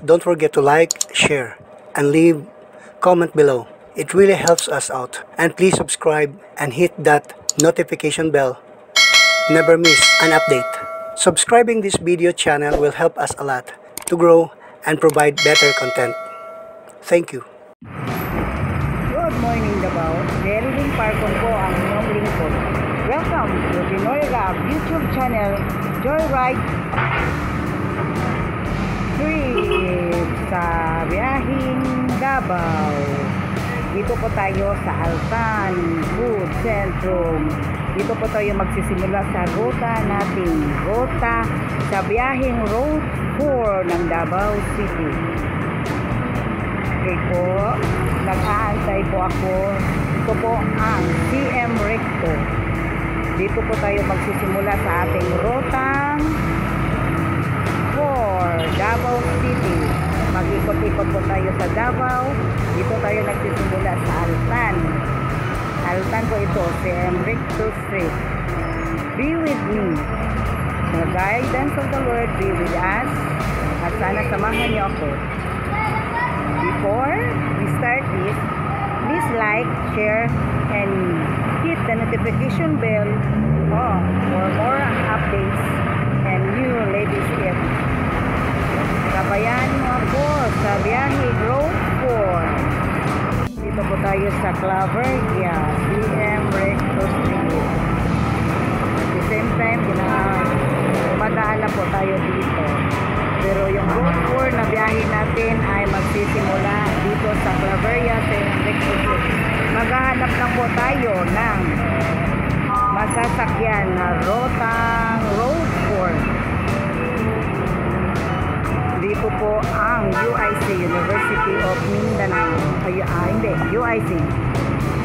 don't forget to like, share, and leave comment below. It really helps us out. And please subscribe and hit that notification bell. Never miss an update. Subscribing this video channel will help us a lot to grow and provide better content. Thank you. Good morning, Davao. Delving Parkon po ang inyong lingkod. Welcome to Pinoy Rap YouTube channel, Joyride Trip sa biyahing Davao. Dito po tayo sa Altan Food Centrum. Dito po tayo magsisimula sa ruta natin. Ruta sa biyaheng Road 4 ng Davao City. Okay po, nag-aantay po ako. Ito po ang CM Recto. Dito po tayo magsisimula sa ating rutang 4 Davao City. Mag-ikot-ikot po tayo sa Davao. Dito tayo nagsisimula sa Altan. Altan po ito, CM Recto Street. Be with me. The guidance of the Lord be with us. At sana samahan niyo ako. Before we start this, please like, share, and hit the notification bell for more updates and new latest tips. Kabayan mo ako sa biyahe Road 4. Dito po tayo sa Claveria, CM Recto Street. At the same time, dumadaan na po tayo dito. Pero yung Road 4 na biyahe natin ay magsisimula dito sa Claveria, CM Recto Street. Maghahanap lang po tayo ng masasakyan na rutang Road 4. Dito po ang UIC, University of Mindanao. Hindi, UIC.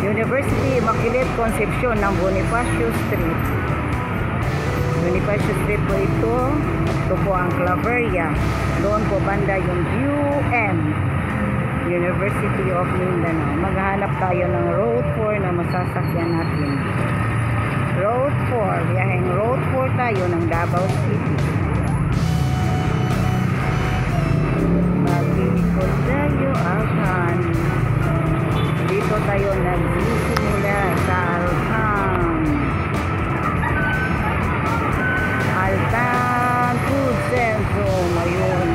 University Immaculate Concepcion ng Bonifacio Street. Bonifacio Street po ito. Ito po ang Claveria. Doon po banda yung UM, University of Mindanao. Maghanap tayo ng Road 4 na masasakyan natin. Road 4. Biyaheng Road 4 tayo ng Davao City. Mag-ikot tayo akan. Dito tayo nagsisimula sa Altan Food Centrum. Ayun,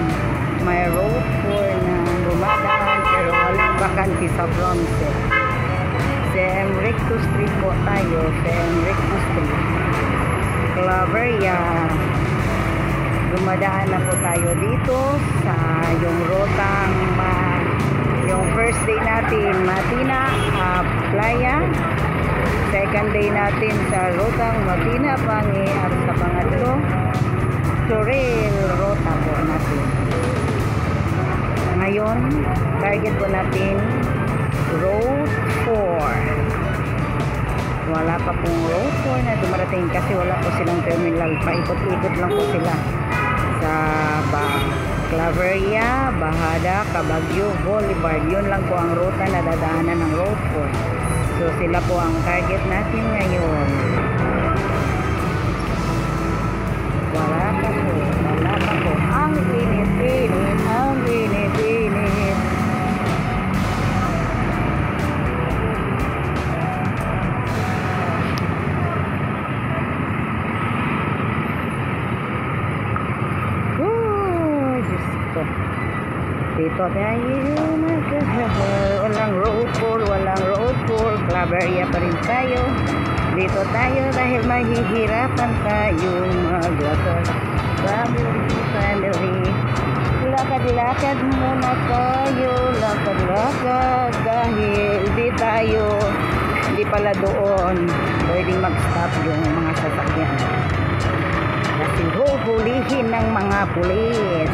may Road 4 na dumadaan pero walang bakante sa Bronze. CM Recto Street po tayo. CM Recto Street, Claveria. Dumadaan na po tayo dito sa yung rutang yung first day natin Matina Playa, second day natin sa rutang Matina Pangi, at sa pangatlo Toril rota po natin. Ngayon target po natin Road 4. Wala pa pong Road 4 na dumarating kasi wala po silang terminal. Paikot-ikot lang po sila sa Claveria, Bahada, Cabagyo, Boulevard. Yun lang po ang ruta na dadaanan ng Road 4. So sila po ang target natin ngayon. Wala pa po. Ang init-init, ang init-init. Dito tayo walang Road 4, walang Road 4. Claveria pa rin tayo. Dito tayo dahil mahihirapan tayo maglakad. Family. Lakad-lakad muna tayo. Lakad-lakad dahil di pala doon pwedeng mag-stop yung mga sasakyan kasi huhulihin ng mga pulis.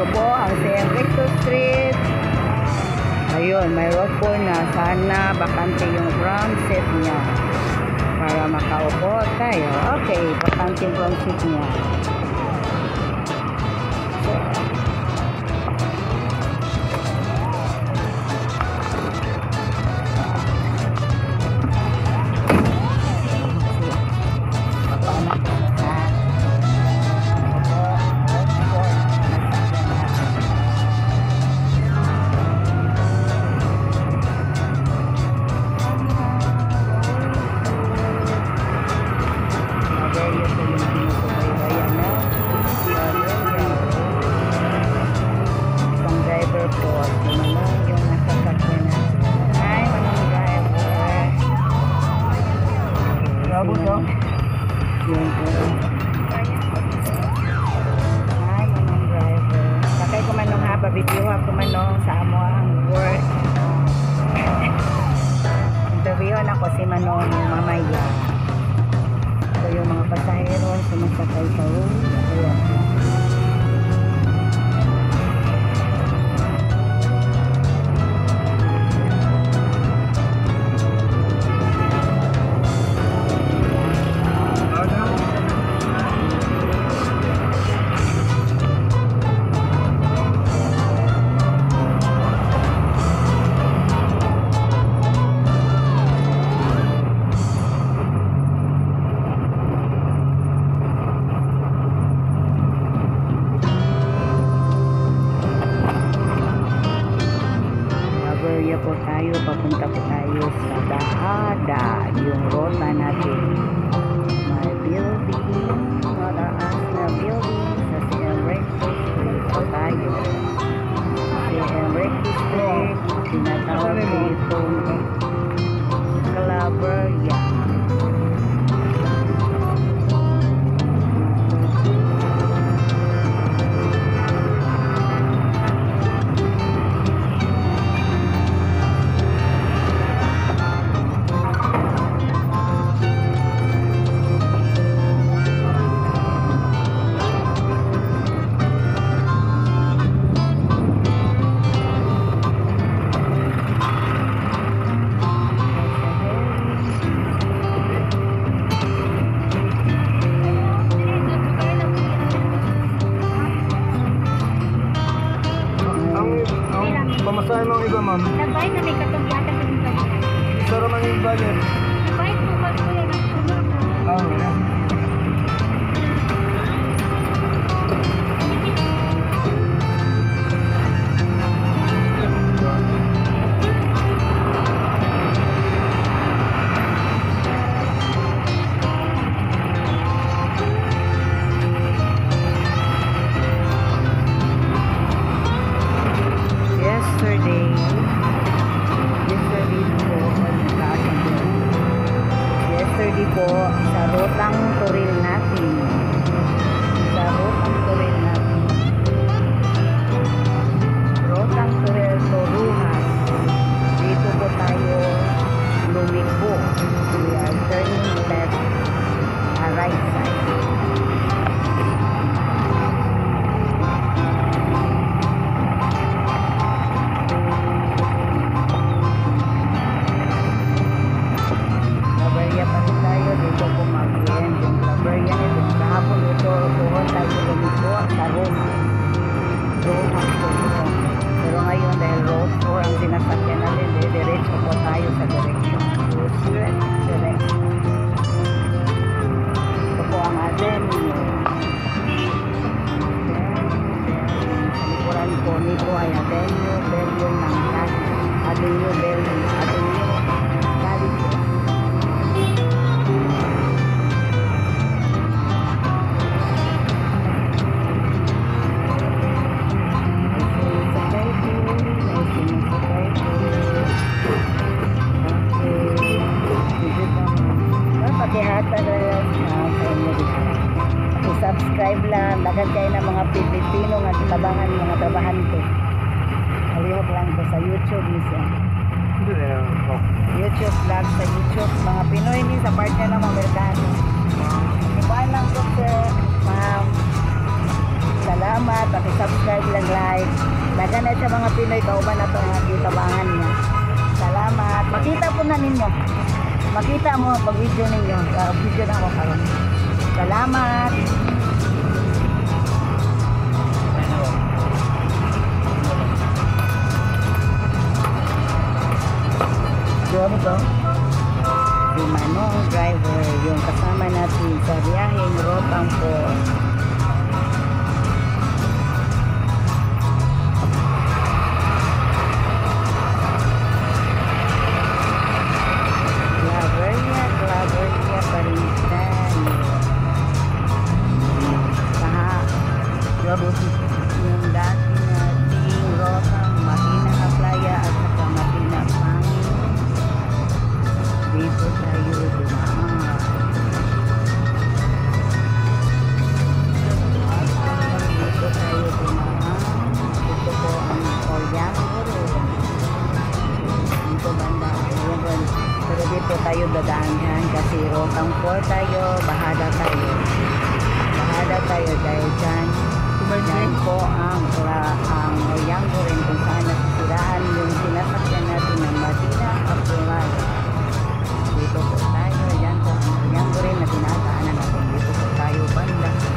Ito po ang CM Recto Street. Ayun, may Road 4 na. Sana bakante yung front seat niya para makaupo tayo. Okay, bakante yung front seat niya. Yun po. Hi, manong driver. Sakay ko manong ha, babitiwa ko manong sa amo ang work. Interviewin ako si manong mamaya. So yung mga pasahero sumasakay sa room. Ayun. Po tayo, papunta po tayo sa Dahada, yung rota natin. May building, mataas na building sa Enrique Street po tayo. Si Enrique Street, tinatawag itong Calabria. Pamasahe mo ang iba, ma'am. Nagbayad na may katugyatan ng iba. Isa naman yung budget. Nagbayad po ba po yan ang sunod na? Ah, yeah. Yesterday po sa rotang Toril natin. Sa rotang Toril natin. Rotang Toril Torujas. Dito po tayo lumiko. We are turning left, right side. Dito po mag-end yung Calabria nito. Kahapon ito, doon tayo lumiko sa Roma. Roma po. Pero ngayon dahil road 4 ang sinasakyan natin, diretso po tayo sa direction. Direct. Ito po ang avenue. Sa likuran po nito ay avenue, Bellevue ng Cali. Avenue, Bellevue, Avenue, Cali po. Subscribe lang, dagan kayo ng mga Pilipino nga tabangan mga trabahan ko. Alihok lang ko sa YouTube mismo. YouTube vlog sa YouTube, mga Pinoy ni sa partner ng mga Amerikano. Ibahan lang ko sir, ma'am. Salamat, paki-subscribe lang like. Dagan na sa mga Pinoy, kauban na ito ang tabangan niya. Salamat. Makita po na ninyo. Makita mo pag video ninyo. Video na ako karon. Salamat. Ano to? Si Manong driver, yung kasama natin sa biyaheng Rotang po. Claveria pa rin tayo. Yung dati nating Rotang Matina Playa at saka Matina Pangin. Dito tayo dumaan. tayo, bahada tayo. Bahada tayo dahil dyan po ang Oriango rin kung saan nasisiraan yung sinasakyan natin ng Madina Abdullah. Dito po tayo, yan po ang Oriango rin na tinataanan natin. Dito po tayo banda sa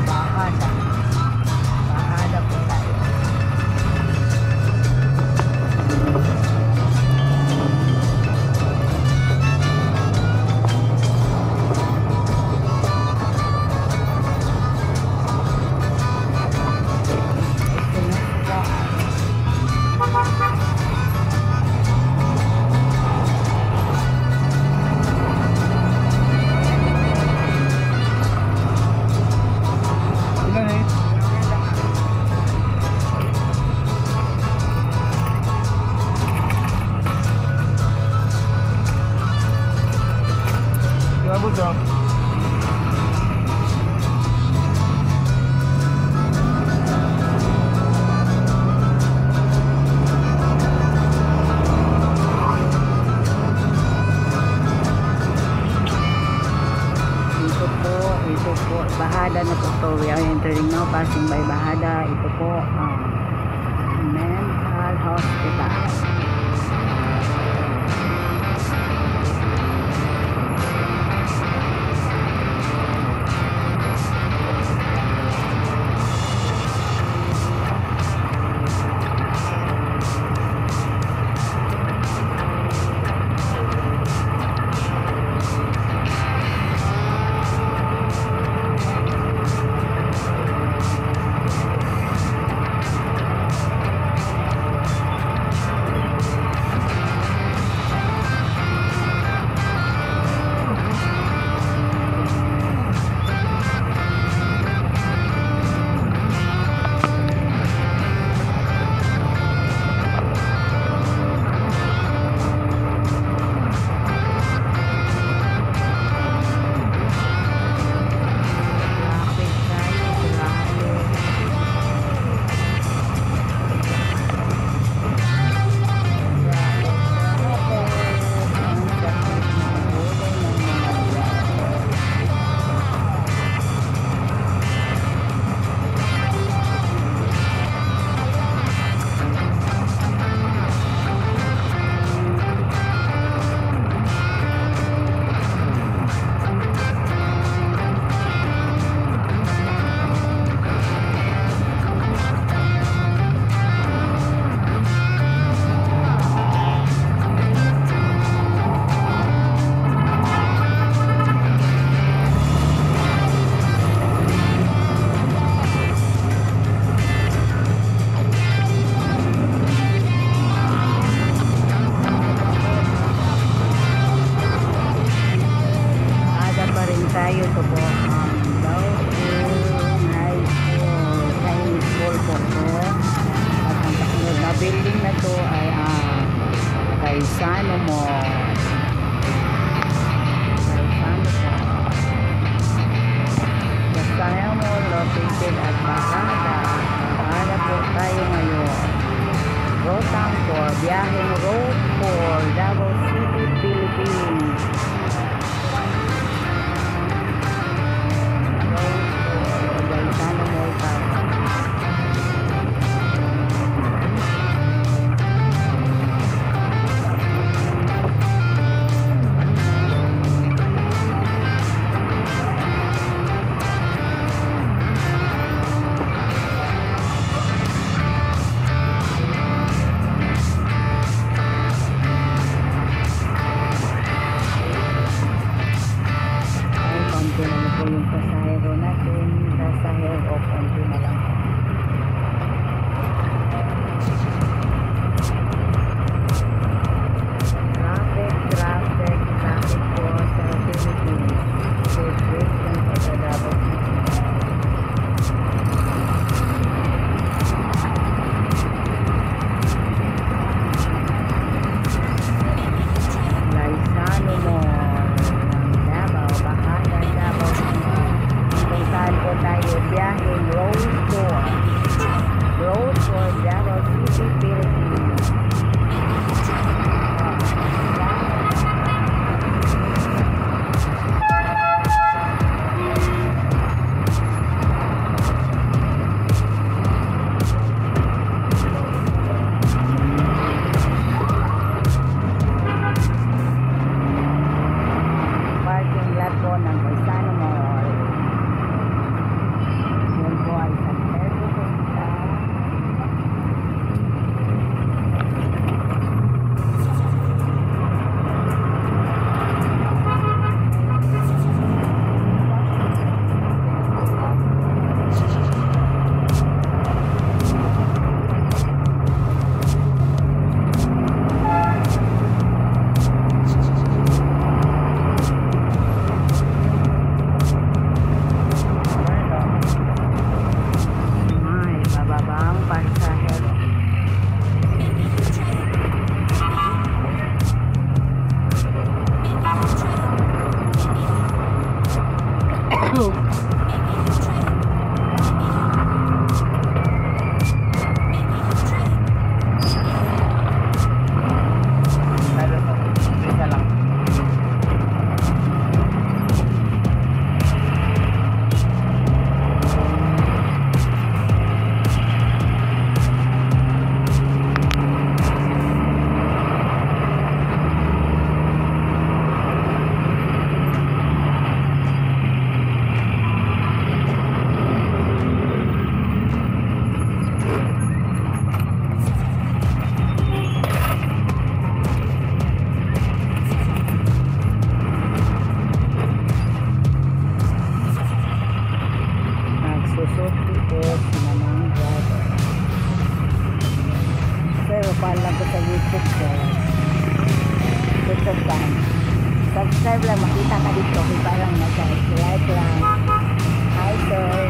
bahada. Bahada po tayo. Ilan eh? Gabot ah. Ito po, bahada na po. We are entering now, passing by bahada. Ito po ang mental hospital. Tayo to po ang High School, Chinese School po to. At ang kasunod na building na to ay Kaisano Mall. Kaisano Mall located at Bahada. Bahada po tayo ngayon. Rotang for biyaheng road for Davao City, Philippines. Subscribe lang, makita ka dito. Kita lang na guys. Like lang. Hi sir.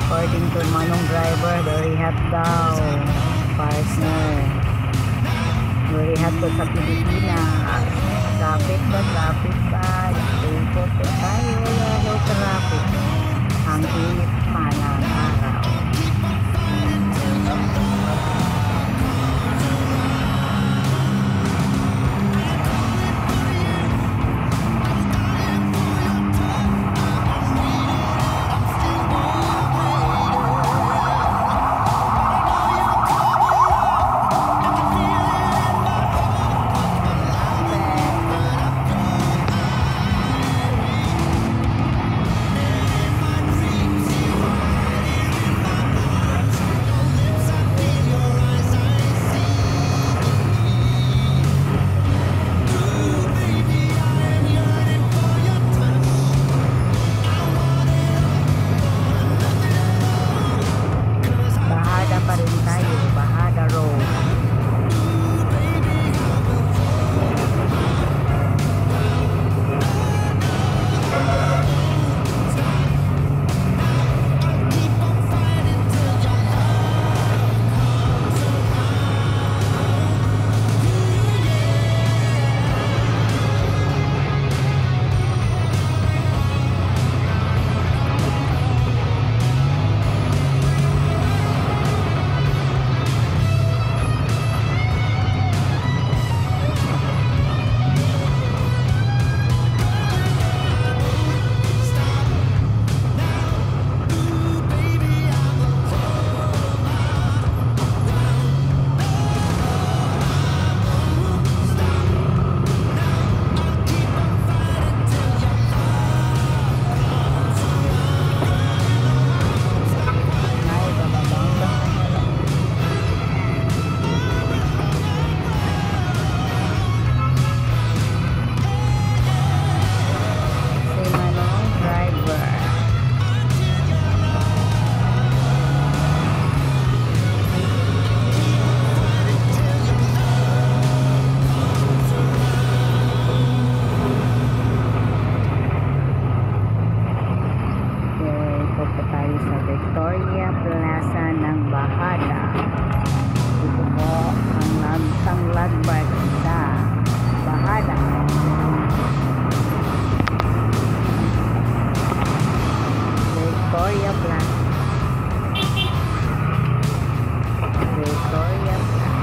According to Manong driver, very hot daw, partner. Very hot po sa Pilipinas. Traffic ba? Ikot po tayo, wala traffic. Ang init pa ng araw. Victoria Plaza ng Bahada. Ito po ang landmark sa Bahada. Victoria Plaza. Victoria Plaza.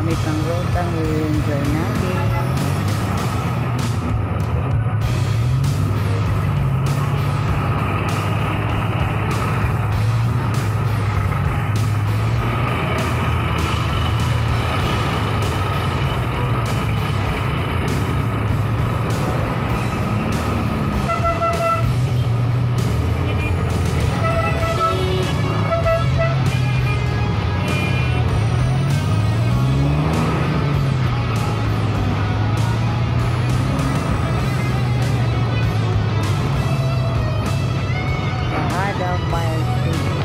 Marami pang rutang i-enjoy natin. Bahada Fire Station.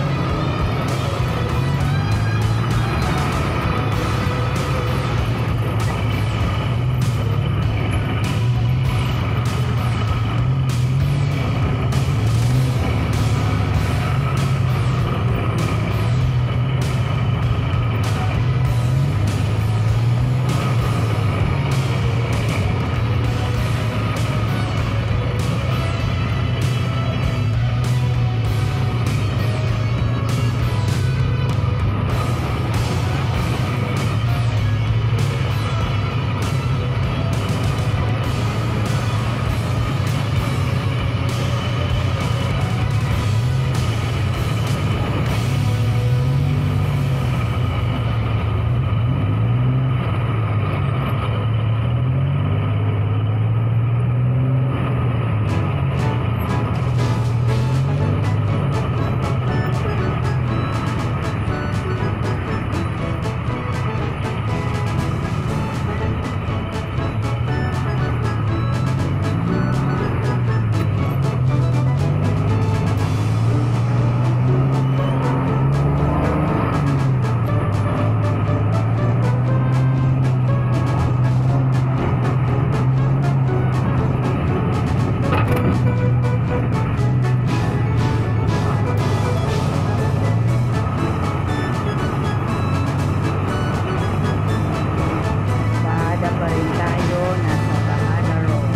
Bahada pa rin tayo, nasa Bahada Road.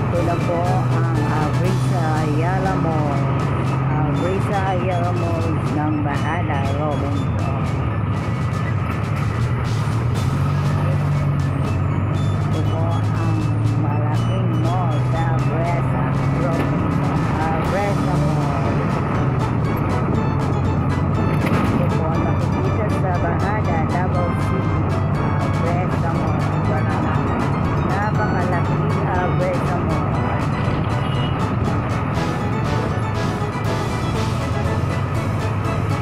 Ito na po ang Brisa Ayala Mall. Brisa Ayala Mall ng Bahada Robinson. Ito po ang malaking mall sa Brisa Robinson. Brisa Mall. Ito po ang nakikita sa Bahada Double C. Brisa Mall. Napakalaki Brisa Mall.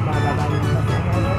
Bababa yung pasahero.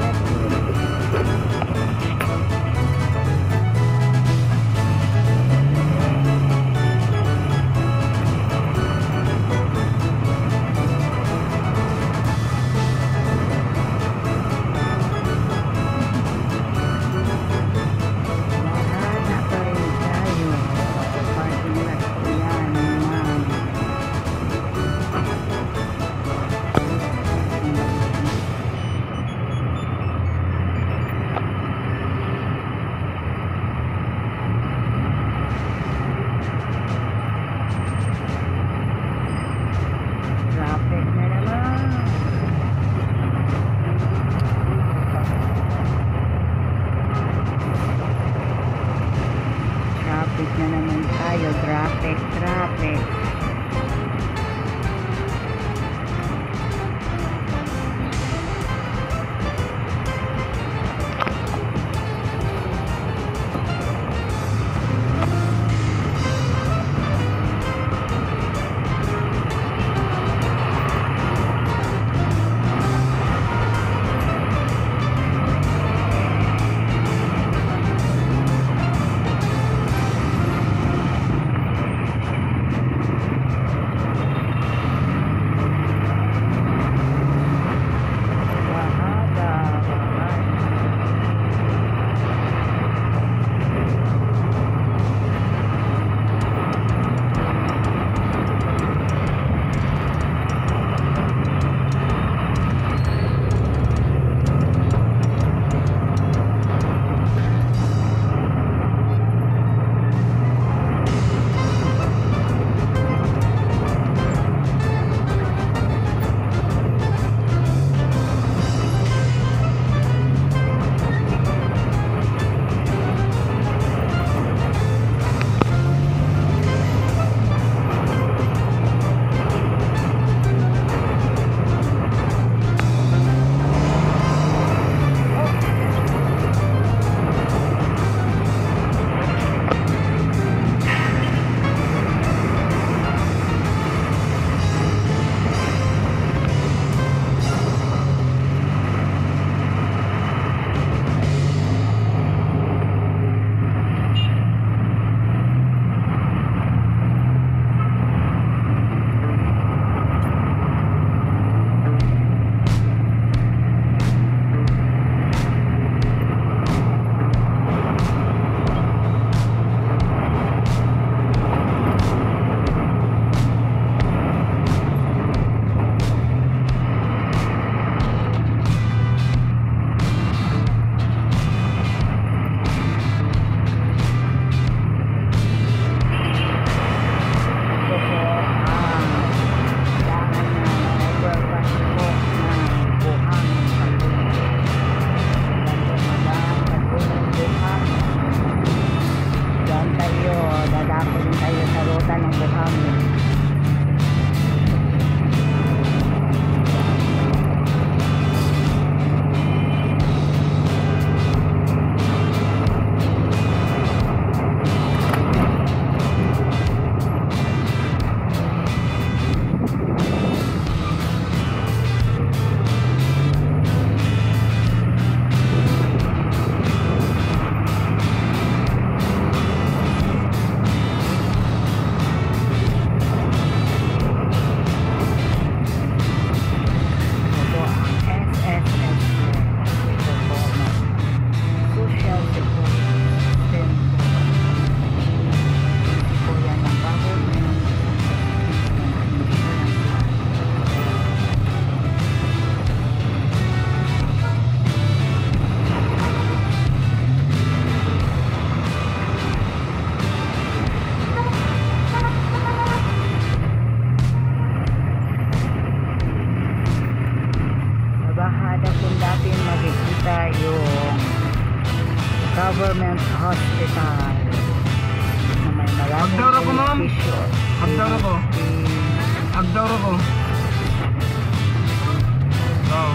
makikita yung government hospital na may maraming Agdaro ko, ma'am. benepisyo. Agdaro ko. Agdaro ko. Wow.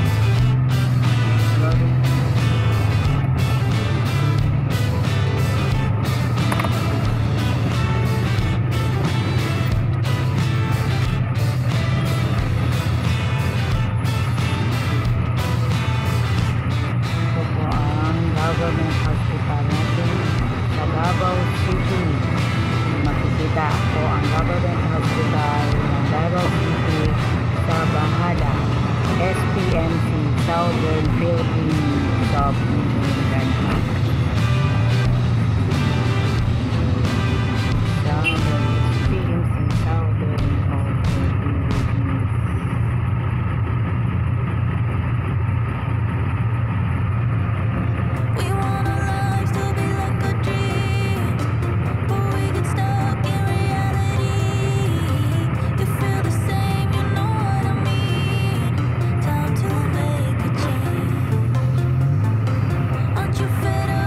Ito po ang government hospital natin sa Davao City. Makikita po ang government hospital ng Davao City sa Bahada, SPMC, Southern Philippines Subdivision. Southern SPMC, Southern Philippines. We want our lives to be like a dream, but we get stuck in reality. You feel the same, you know what I mean. Time to make a change. Aren't you fed up?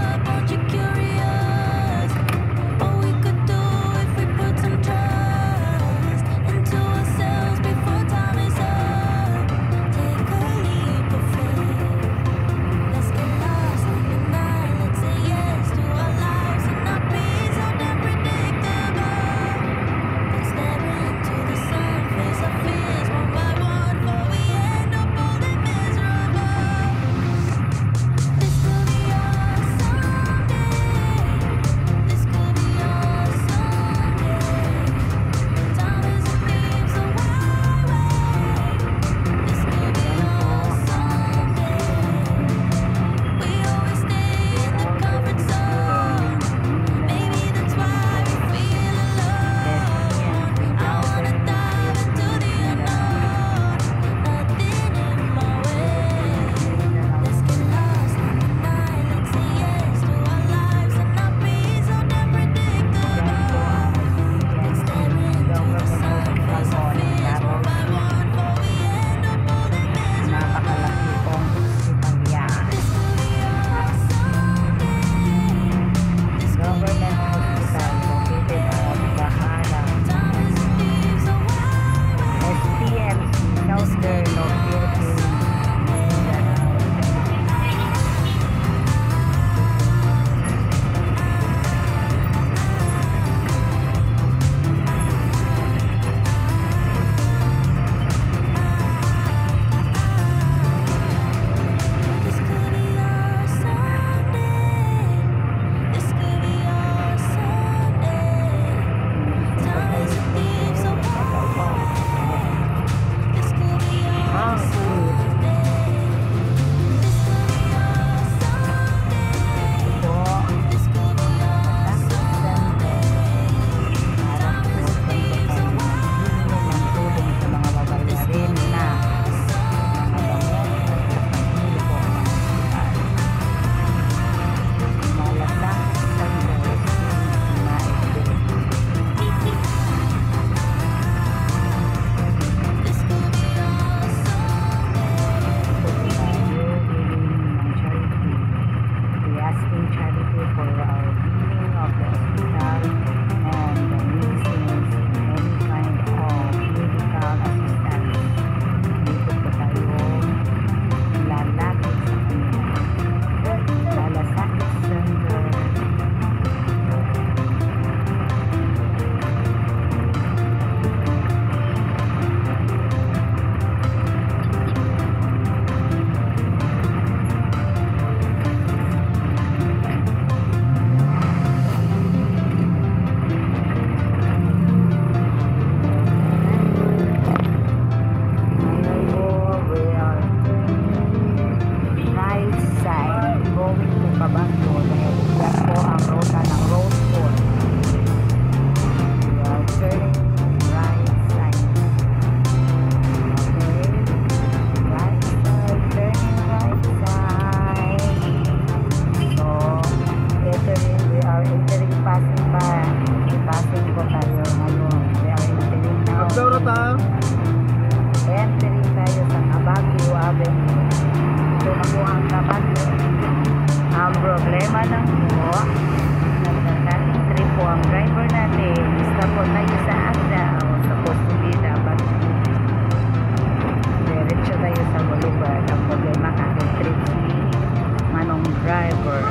driver.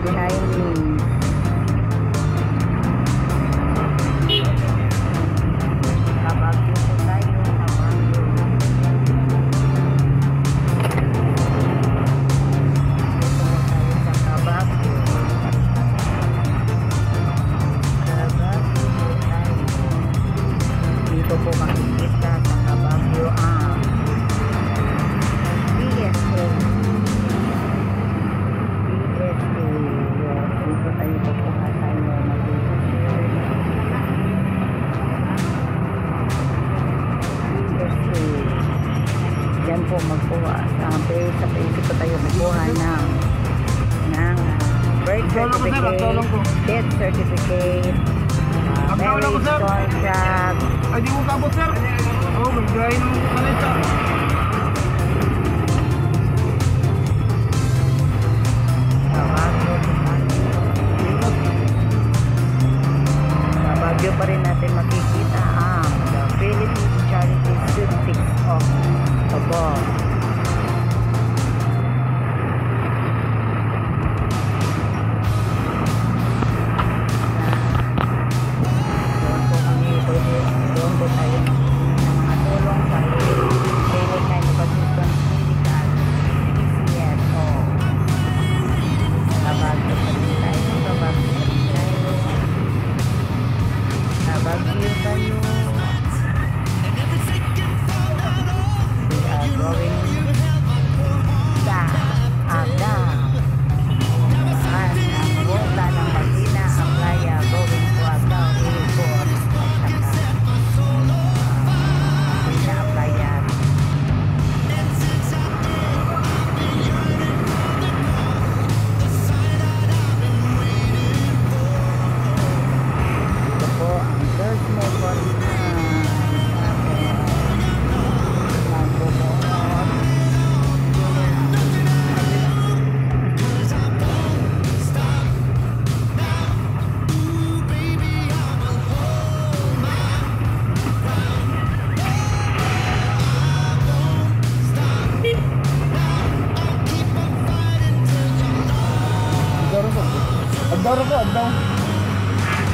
Behind me. Kabagyo po tayo, kabagyo. Dito po tayo sa Kabagyo. Kabagyo po tayo. Dito po makikita sa Kabagyo ang PSA. Dito tayo pupunta tayo PSA. Yan po magkuha. Sa PSA po tayo magkuha ng birth certificate, death certificate, marriage contract. Ay, di mo kabot, sir. Oh, mag-dry ng kanita. Sa Baguio pa rin natin makikita ang the Philippine Charity Sweepstakes of Above. Doon po tayo ng mga tulong sa daily kind of assistance medical PCSO. Sa Baguio pa rin tayo. Sa Baguio pa rin tayo. Sa Baguio tayo. We are going sa Agam. At ang ruta ng Magina, ang playa going to Agam Airport.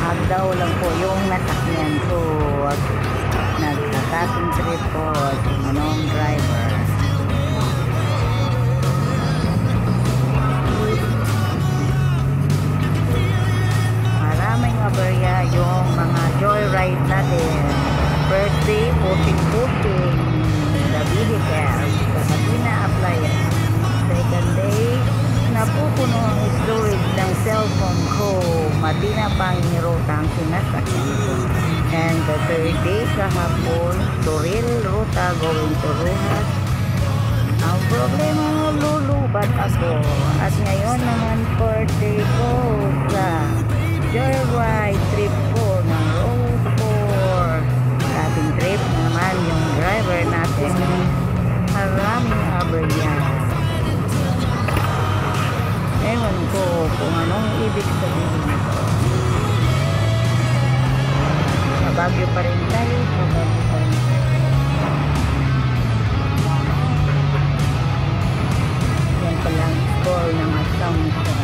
Agdaw lang po yung nasakyan ko. Nagkakating trip po ng driver. Maraming aberya yung mga joyride natin. First day, puting-puting the vehicle sa Magina Appliance. Second day, napupuno ang storage ng cellphone ko. Matina pang nirutang sinasakyan ko. And the third day, kahapon, Toril Ruta going to Rojas. Ang problema, lulubat ako. At ngayon naman, fourth day ko sa joyride trip ko ng Road 4. Ating trip naman yung driver natin. Maraming aberya. Ewan ko kung anong ibig sabihin nito. Sa Baguio pa rin tayo. Sa Baguio pa rin tayo. Yan pala ang score ng Assumption.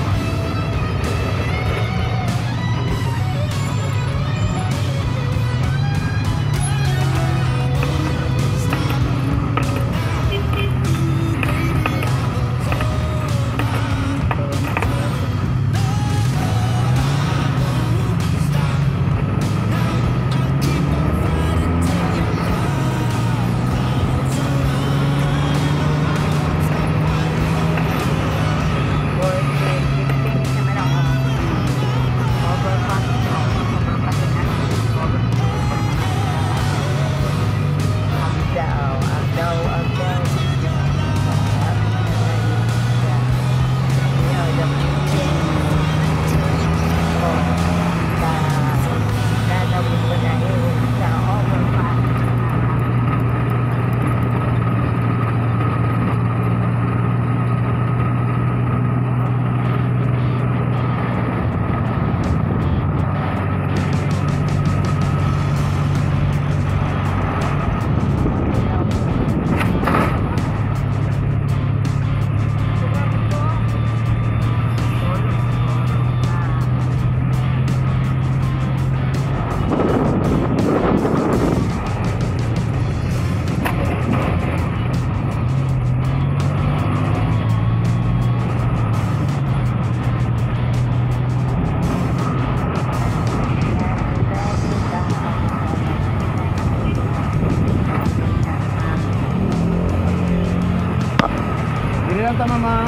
Diyan ta mama.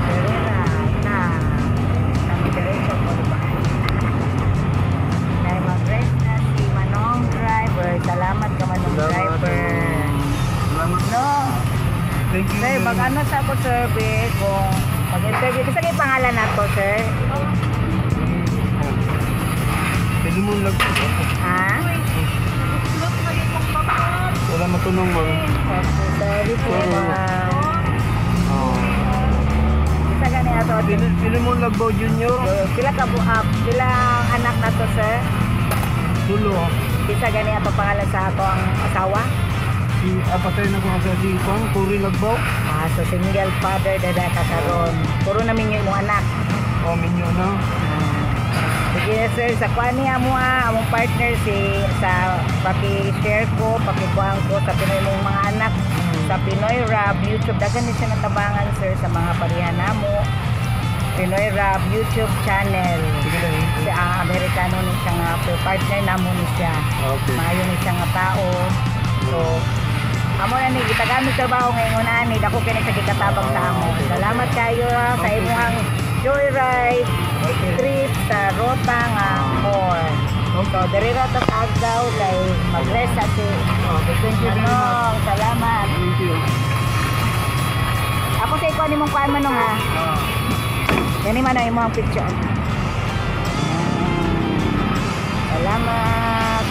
Perera, na. Kami diretso po ba? Dahil mag-rest na si Manong driver. Salamat ka Manong Salamat, driver. Salamat. No? Thank you. Sir, mag-ano sa ako survey kung mag-interview. Kasi kayo pangalan na to, sir? Pwede mo lang. Ha? Wala matunong mo. Sorry po, ma'am. Oh. Isa gani ato. Pili mo Lagbo Junior. Sila sila anak na to, sir. Dulo. Isa gani ato pangalan sa ato ang asawa. Si apatay na ko sa si Kong, Kuri Lagbo. So single father dada ka karon. Puro namin yung mga anak. O minyo na. Sige sir, sa kuha niya mo among partner sa paki-share ko, paki-kuhaan ko sa Pinoy mong mga anak sa Pinoy Rap YouTube. Dagan din siya natabangan sir sa mga parihan namo. Pinoy Rap YouTube channel. Sige lang. Sa Amerikano ni siya nga partner namo ni siya. Okay. Maayo ni siya nga tao. So, amo na ni gitagamit trabaho ngayon ani dako kini sa gikatabang sa amo. Salamat kayo sa imong joyride trip sa Rota nga Mall. So, diri ra ta agaw kay mag-rest sa si. Thank you very much. Salamat. Thank you. Ako sa ikaw nimong kuan manong ha. Yan man ang imong picture. Salamat.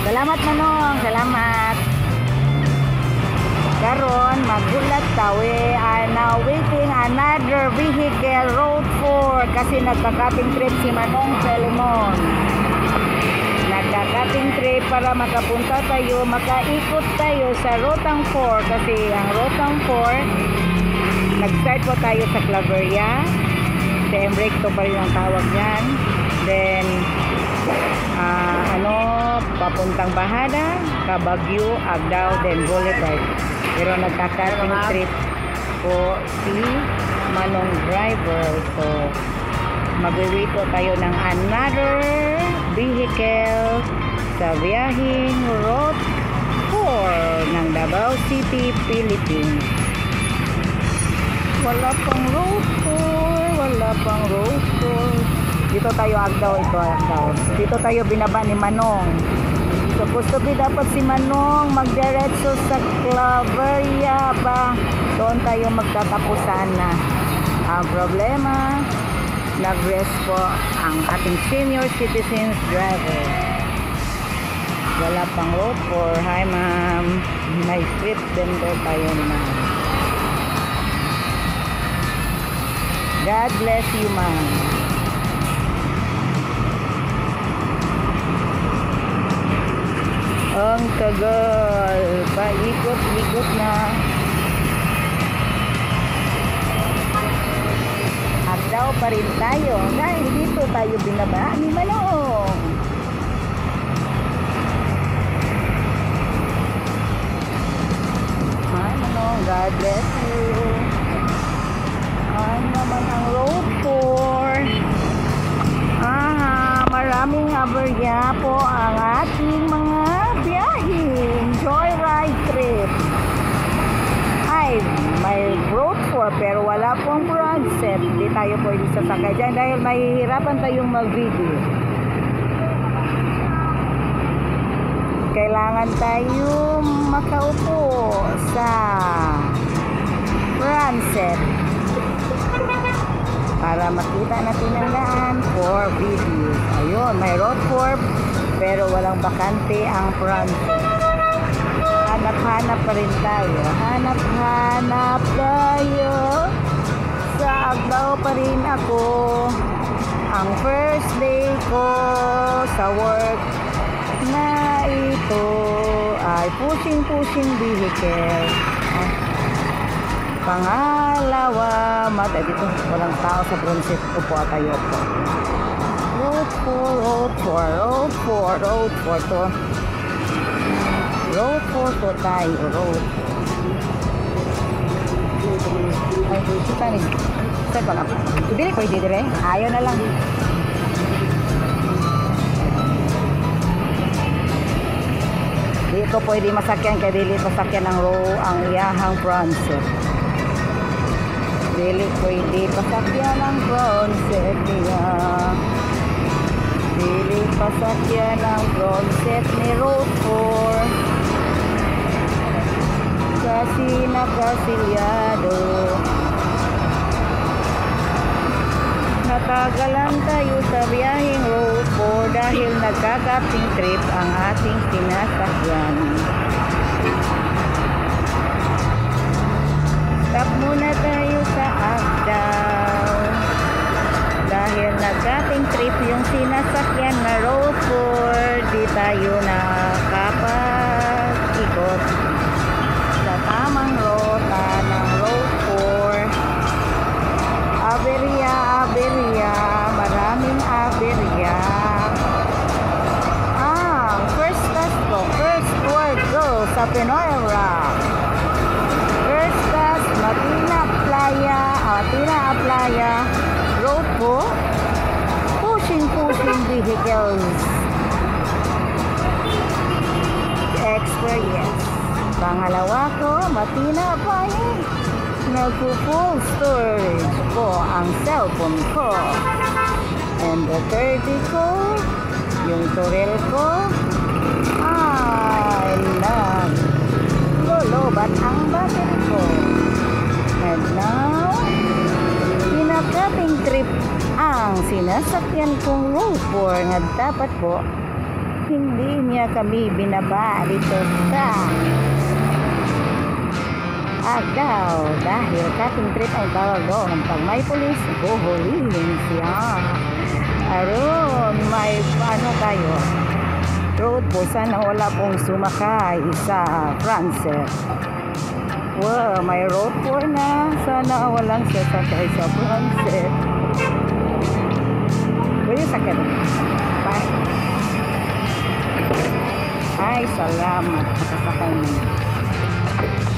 Salamat manong, salamat. Karon magulat ta we are now waiting another vehicle road 4 kasi nagka-cutting trip si Manong Selimon. Nagka-cutting trip para makapunta tayo, makaikot tayo sa Rotang 4 kasi ang Rotang 4 nag-start po tayo sa Claveria. Sa Emrecto pa rin ang tawag niyan. Then papuntang Bahada, Cabagyo, Agdao, then Boulevard. Pero nagka-cutting trip po si Manong driver. So, mag-wait po tayo ng another vehicle sa biyaheng Road 4 ng Davao City, Philippines. Wala pang Road 4, wala pang Road 4. Dito tayo Agdao, ito Agdao. Dito tayo binaba ni Manong. Supposed to be dapat si Manong magdiretso sa Claveria ba? Doon tayo magtatapusan na. Ang problema, nag-rest po ang ating senior citizens driver. Wala pang road for hi ma'am. May street vendor tayo na. God bless you ma'am. Ang tagal, paikot-ikot na. Agdao pa rin tayo dahil dito tayo binaba ni Manong. Hi Manong, God bless you. Ay naman ang road 4. Maraming aberya po ang ating mga biyaheng joyride trip. Ay, may road 4 pero wala pong transit. Hindi tayo pwede sasakay dyan dahil mahihirapan tayong mag-video. Kailangan tayo makaupo sa transit para makita natin ang daan for videos. Ayun, may road 4 pero walang bakante ang front. Hanap-hanap pa rin tayo. Hanap-hanap tayo. Sa Agdao pa rin ako. Ang first day ko sa work na ito ay pushing vehicle. Pangalawa, mata dito, walang tao sa transit. Upo tayo po. Road 4 to. Road 4 to tayo. Road 4. Ay, kita ni. Saan ko lang? Dili ko dire. Ayaw na lang. Di ko pwede masakyan kay dili pasakyan ang row ang iyahang Francet. Dili pwede pasakyan ang Francet niya. Dili pasakyan ang Francet ni Road 4 kasi nakasilyado. Natagalan tayo sa biyaheng Road 4 dahil nagkakating trip ang ating sinasakyan. Stop muna tayo sa Agdao dahil nagkating trip yung sinasakyan na Road 4. Di tayo nakapag-ikot sa tamang rota ng Road 4. Aberya, maraming aberya. First class go, first word go sa Pinoy Rock. First class, Matina Playa, Road 4, pushing vehicles. Experience. Pangalawa ko, Matina Playa. Nagpo-full storage po ang cellphone ko. And the 30 ko, yung turel ko, ay lolobat ang battery ko. And now, pinakating trip ang sinasakyan kong Road 4 nga dapat po hindi niya kami binaba dito sa Agdao dahil cutting trip ang tawag doon. Pag may pulis, buhulilin siya. Aron, may ano tayo? Road po, sana wala pong sumakay sa Francet. Wow, may Road 4 na. Sana walang sasakay sa Francet. Pwede sakyan. Bye. Ay, salamat. Nakasakay mo.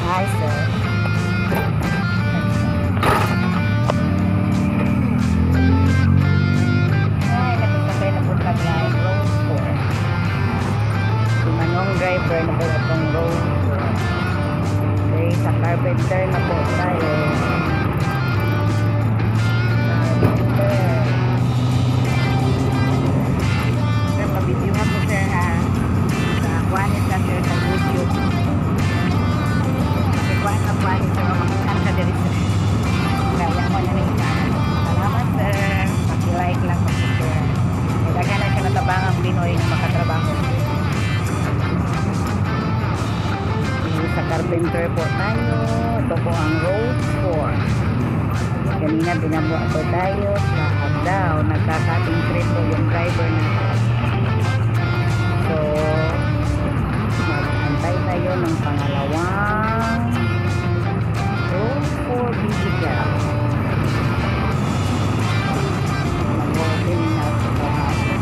Hi, sir. Ay, nakasakay na po tayo Road 4. Si Manong driver na po itong Road 4. Okay, sa Carpenter na po tayo. Carpenter. Sir, mabidyohan po sir ha. Sa Aquanet na sir sa YouTube. Buwan sa makikita sa diri sir. Kaya mo na rin. Salamat sir. Paki-like lang po sir. Daga na siya natabangang Pinoy na makatrabaho. Sa Carpenter po tayo. Ito po ang Road 4. Kanina binabuha po tayo sa Agdao. Nagkakating trip po yung driver na. So, mag-antay tayo ng pangalawang Road 4 Digital. Mag-open na sa kahapon.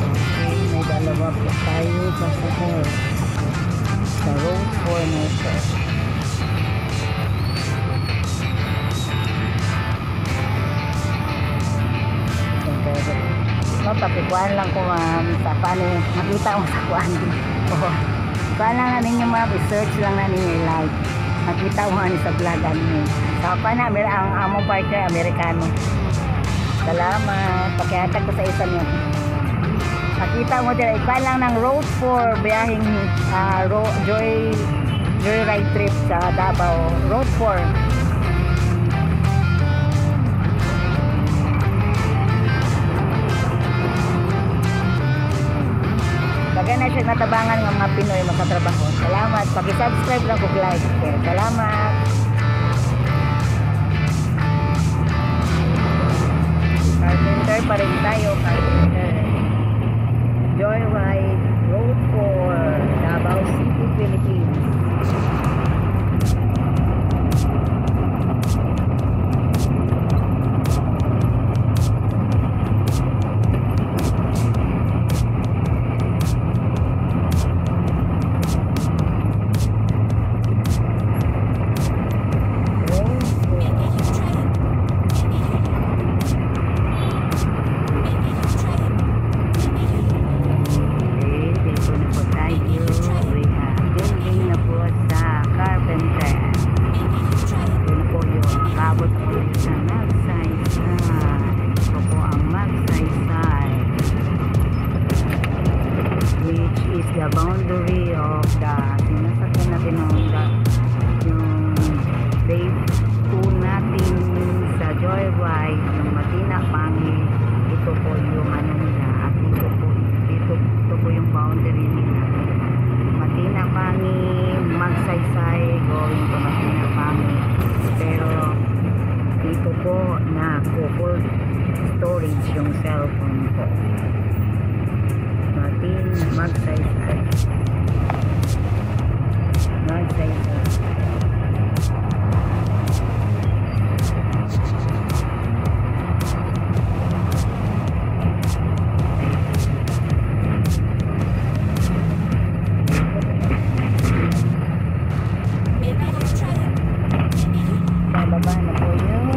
Okay, may dalawa po tayo sa Road 4 na ito. No, tapikuan lang ko sa paano makita mo sa kuan. Kuan lang na ninyo mga research lang na ninyo live. Makita mo sa vlog ninyo. Sa kuan na ang among partner Amerikano. Salamat. Pakihatag ko sa isa niyo. Makita mo dito kuan lang ng Road 4 biyaheng Joyride trip sa Davao. Road 4. Bagay na siya natabangan ng mga Pinoy makatrabaho. Salamat. Paki-subscribe lang kung like. Salamat. Carpenter pa rin tayo. Carpenter. Joyride Road 4 Davao City, Philippines. boundary of the sinasakyan natin yung day 2 natin sa Joyride, yung Matina Pangi. Ito po yung ano nila, at ito po yung boundary nila. Matina Pangi, Magsaysay, going to Matina Pangi. Pero dito po na cold storage yung cellphone ko. Magsaysay. Bababa na po yung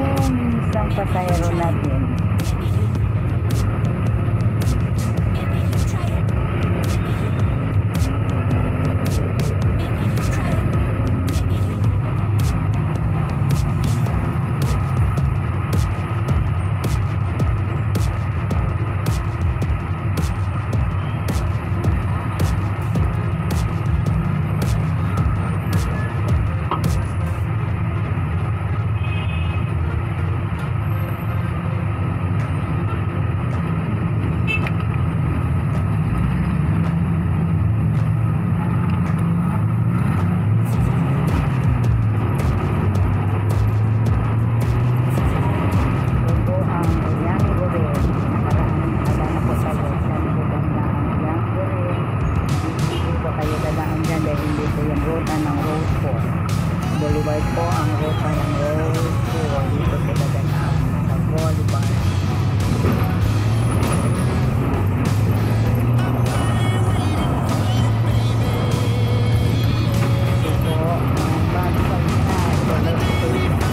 isang pasahero natin. Boulevard po ang ruta ng Road 4 dito sa Dadanaan sa Boulevard. Ito po ang Magsaysay Boulevard.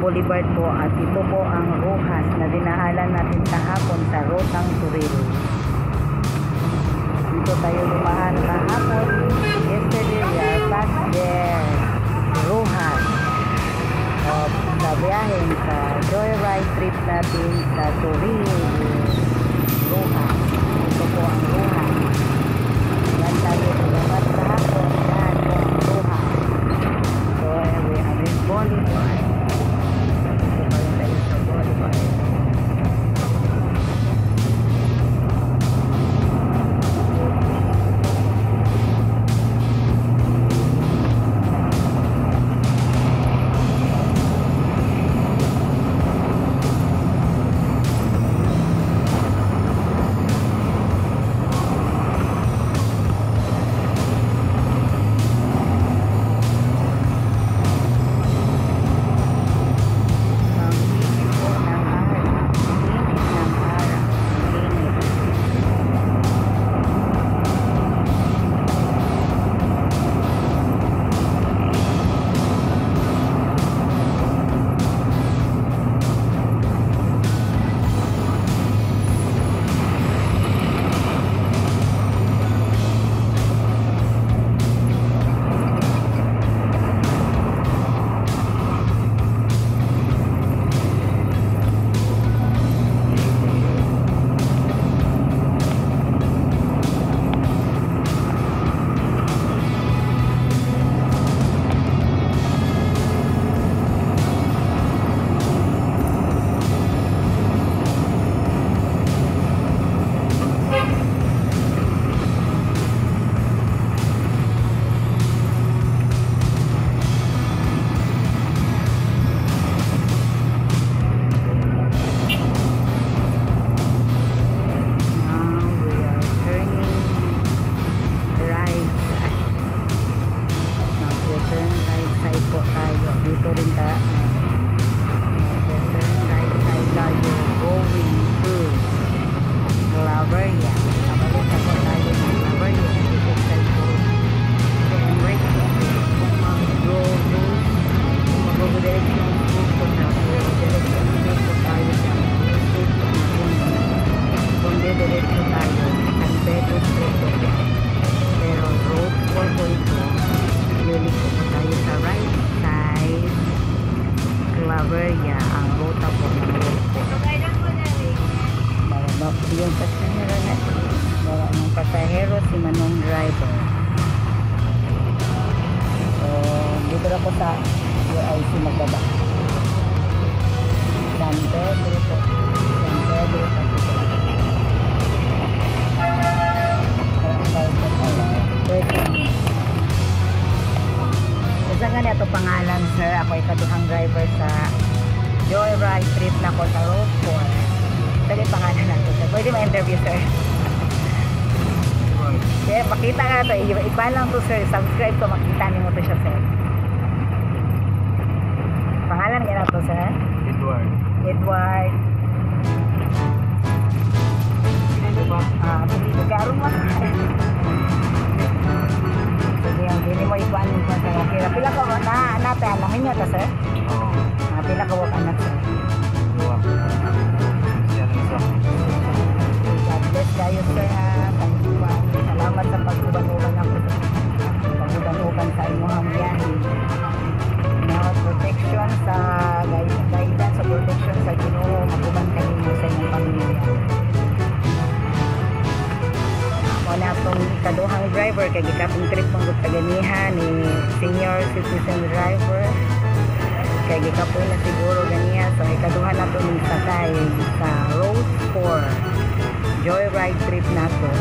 Boulevard po at ito po ang Rojas na dinaanan natin kahapon sa Rotang Turilo. Dito tayo dumaan kahapon. Yesterday we are back there. Rojas. Sa biyahin sa joyride trip natin sa Turilo. Rojas. Ito po ang Rojas. Yan tayo dumaan kahapon. Yan po ang Rojas. So we are in Boulevard. Ito pa rin tayo sa Boulevard. Yung pasahero natin. Yung pasahero si Manong driver. So, dito na po sa UIC magbaba. San Pedro po. San Pedro po. Isa nga na ito pangalan, sir. Ako ay kaduhang driver sa joyride trip na ko sa Road 4. Dali pangalan natin, sir. Pwede ma-interview, sir? Kaya makita nga ito. Iba lang to, sir. Subscribe ko. Makita niyo mo to siya, sir. Pangalan nga na to, sir? Edward. Edward. Ano ba? Magkaroon mo. Sige, hindi mo ikuan mo, sir. Pila ko, natin, alamin niyo to, sir? Oo. Pila ko wak anak, sir? Dua. Siya lang isa. God bless kayo, sir, ha. Salamat sa pagkuban-uban ako. Pagkuban-uban sa inyong biyahe. Protection sa guidance sa protection sa Ginoo, maguban kayo mo sa inyong pamilya. Ako na itong ikaduhang driver, kay gikapong trip mong gutaganihan ni senior citizen driver. Kay gikapoy na siguro ganiya. So ikaduhan na ito ng sakay sa Road 4 joyride trip na ito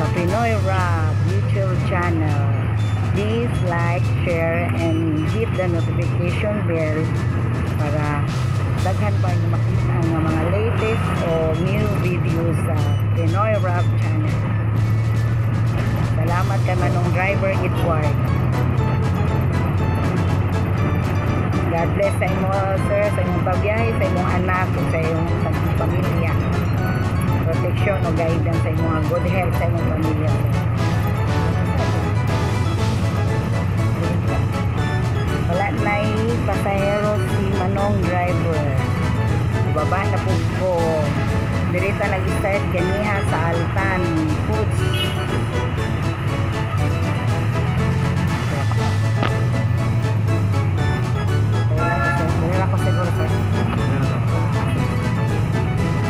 sa Pinoy Rock YouTube channel. Please like, share, and hit the notification bell para daghan pa nyo makita ang mga latest o new videos sa Pinoy Rock channel. Salamat kay Manong driver Edward. God bless sa inyo, sir, sa inyong pagbiyahe, sa inyong anak, sa inyong pamilya. Protection o guidance sa inyong good health sa inyong pamilya. Wala na pasahero si Manong akong driver. Baba na po ko. Dirita nag-start kaniha sa Altan Foods. Wala ko siguro, sir.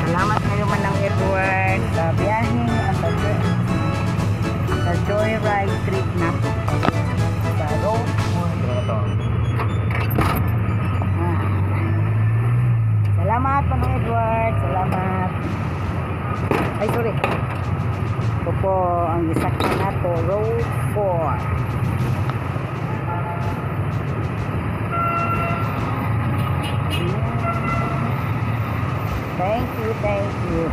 Salamat kayo man ng Edward sa biyaheng sa Joyride trip na sa road. Salamat Mang Edward, salamat. Ay, sorry. Ito po ang gisakyan na to, Road 4. Thank you.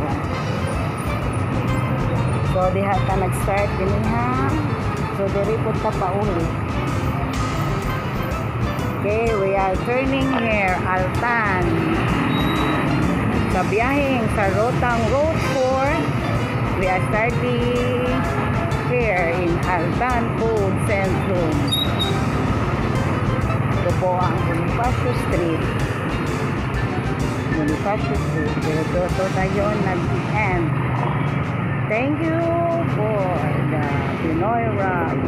So, diha ka nag-start din ha. So, diri po ta pa uli. Okay, we are turning here, Altan. Sa biyaheng sa Rotang Road 4, we are starting here in Altan Food Centrum. Ito po ang Bonifacio Street. Dito tayo nag-end. Thank you for the Pinoy Rock.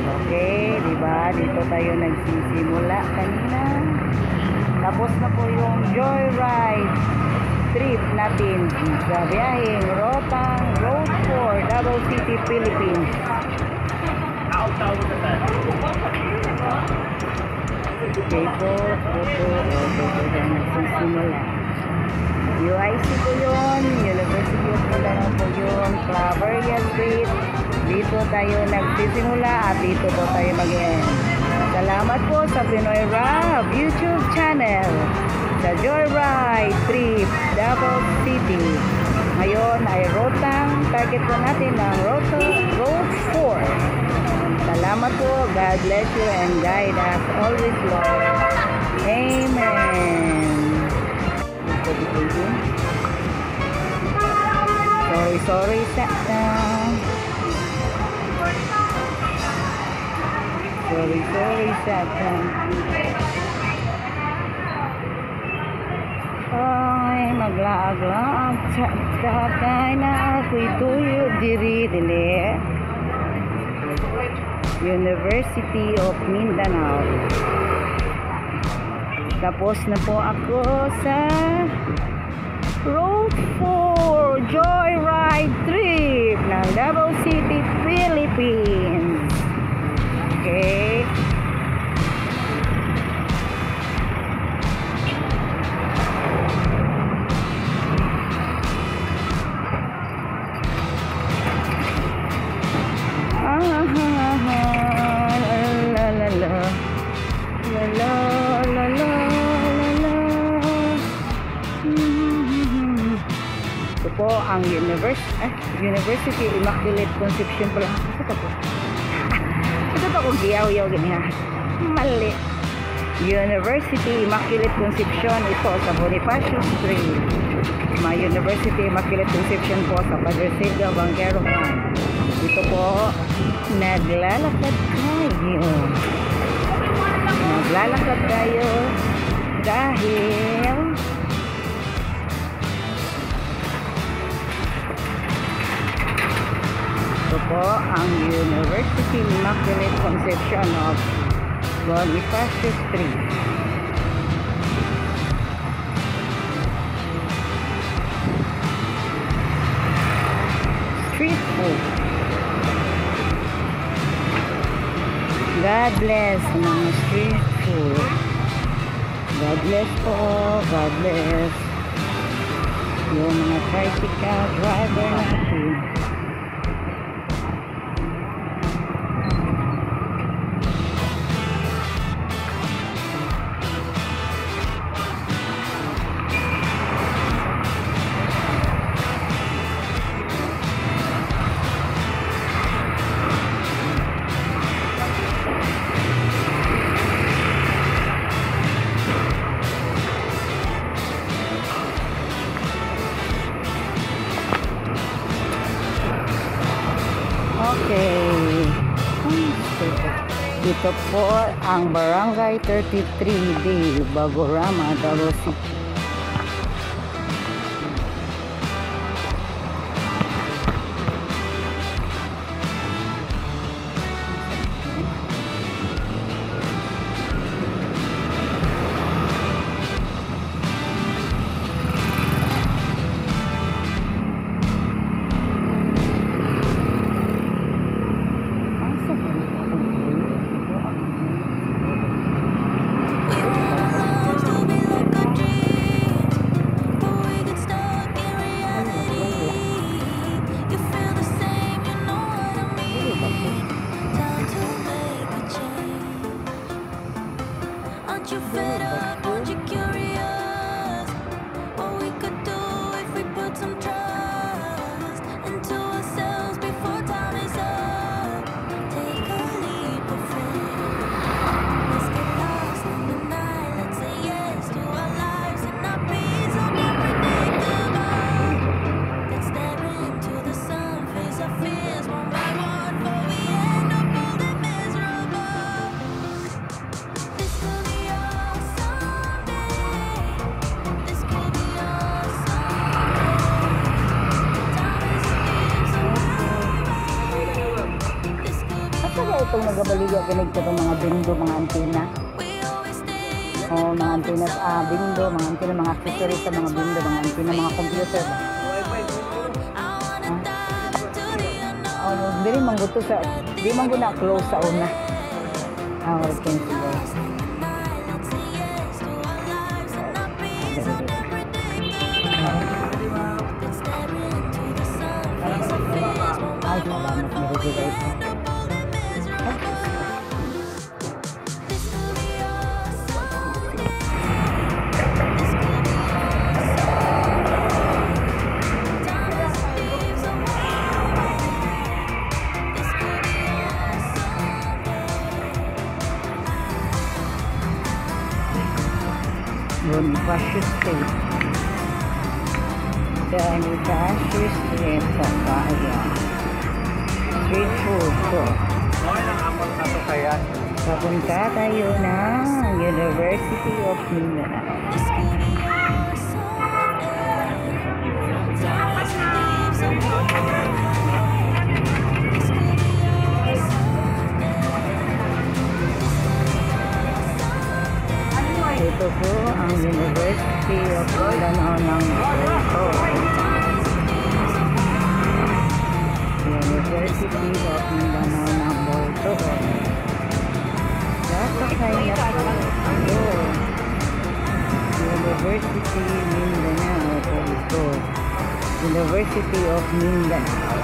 Okay, diba? Dito tayo nagsisimula kanina. Tapos na po yung Joyride trip natin sa biyaheng Rotang Road 4, Davao City, Philippines. Okay po, nagsisimula. UIC po yun, University of Mindanao po yun, Claveria Street. Dito tayo nagsisimula at dito po tayo mag-end. Salamat po sa Pinoy Rob YouTube channel sa Joyride Trip Davao City. Ngayon ay Rotang, target po natin ng Road 4. Salamat po, God bless you and guide us always, Lord. Amen. Sorry, Satan. Sorry, Satan. Ay, maglaag-laag Satan na ako'y tuyo diri. University of Mindanao. Tapos na po ako sa Road 4 Joyride Trip ng Davao City, Philippines. Okay. Ito po ang University Immaculate Conception pala. Ito po kung giyaw-yaw ganyan. Mali. University Immaculate Conception ito sa Bonifacio Street. May University Immaculate Conception po sa Padre Silva Banquero. Ito po naglalakad tayo dahil ito po ang University Immaculate Conception of Bonifacio Street. Street food. God bless mga street food. God bless po. God bless yung mga tricycle driver natin. Okay. Ito po ang Barangay 33D, Bagorama, Davao City. Aren't you fed up? Aren't you curious? What we could do if we put some trust into ourselves before time is up. Take a leap of faith. Let's get lost in the night. Let's say yes to our lives and not be so unpredictable. Let's stare into the sun, face our fears one by one before we end up old and miserable. This could be our someday. This could be our someday. Time is This could be Asa kaya itong nagabaliga kinig ko itong mga bindo, mga antena? we always stay. O mga antena sa bindo, mga antena, mga accessories sa mga bindo, mga antena, mga computer ba? I wanna dive to the unknown. O, dili man gusto sa, di man guna close sa una. What can you say? Lost in the night. Let's say yes to our lives and not be so unpredictable. Let's stare into the sun, face our fears one by Ay, one salamat na before we regulate mo. end up old and miserable. This could be our someday. This could be our someday. Time just leaves a way. This could be our Bonifacio State. Bonifacio Street sa kaya. Street food po. Papunta tayo ng University of Mindanao. This could be our someday. Time just leaves a way. This could be our someday. Ito po ang University of Mindanao ng Boto. University of Mindanao ng Boto. Sasakay na po ito. University Mindanao po ito. University of Mindanao.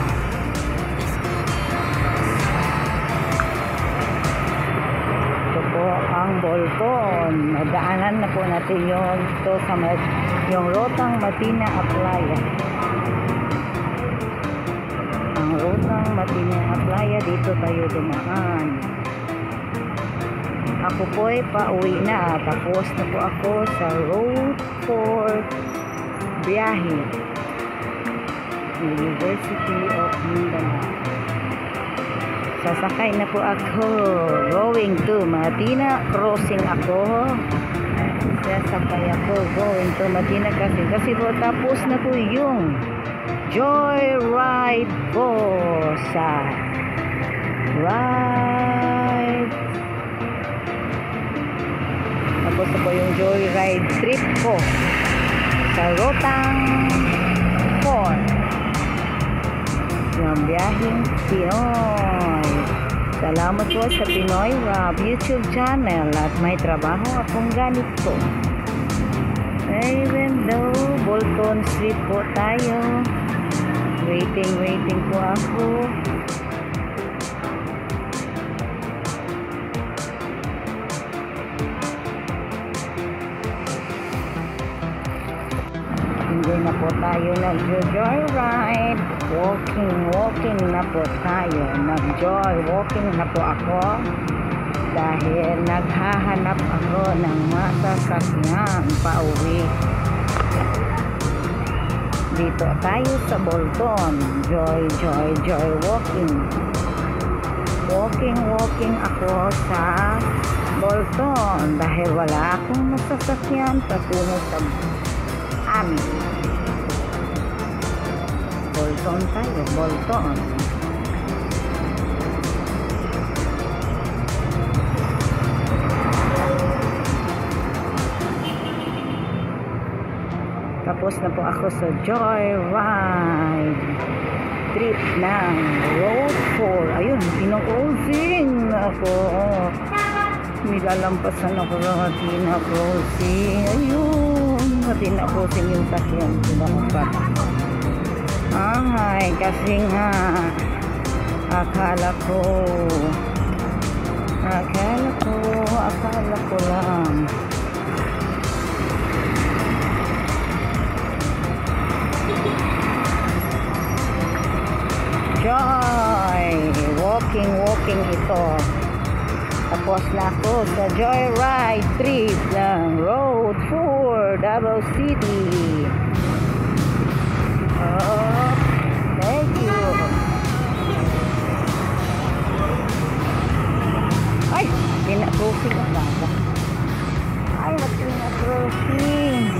Ito po ang Bolton. Nadaanan na po natin yun. Ito sa yung Rotang Matina Aplaya. Ang Rotang Matina Aplaya, dito tayo dumaan. Ako po ay pauwi na. Tapos na po ako sa road for biyahe. University of Mindanao. Sasakay na po ako. Going to Matina. Crossing ako. Sasakay ako. Going to Matina kasi po tapos na po yung Joyride po sa ride. Tapos na po yung Joyride trip ko sa Rotang 4. Yung biyaheng Pinoy. Salamat po sa Pinoy Rob YouTube channel at may trabaho akong ganito. Even though Bolton Street po tayo. Waiting po ako. Hindi na po tayo nag-joyride. Walking na po tayo. Walking na po ako. Dahil naghahanap ako ng masasakyan pauwi. Dito tayo sa Bolton. Joy walking. Walking ako sa Bolton dahil wala akong masasakyan patungo sa amin. Bolton tayo, Bolton. Tapos na po ako sa Joyride trip ng Road 4. Ayun, pinag-closing ako. Nilalampasan ako ng Athena Crossing. Ayun, Athena Crossing yung sakyan. Ay, kasi nga akala ko lang Joy! Walking ito. Tapos na ako sa Joyride trip ng Road 4, Davao City. Oh, thank you. Ay, pinag-crossing ang baba. Ay, pinag-crossing.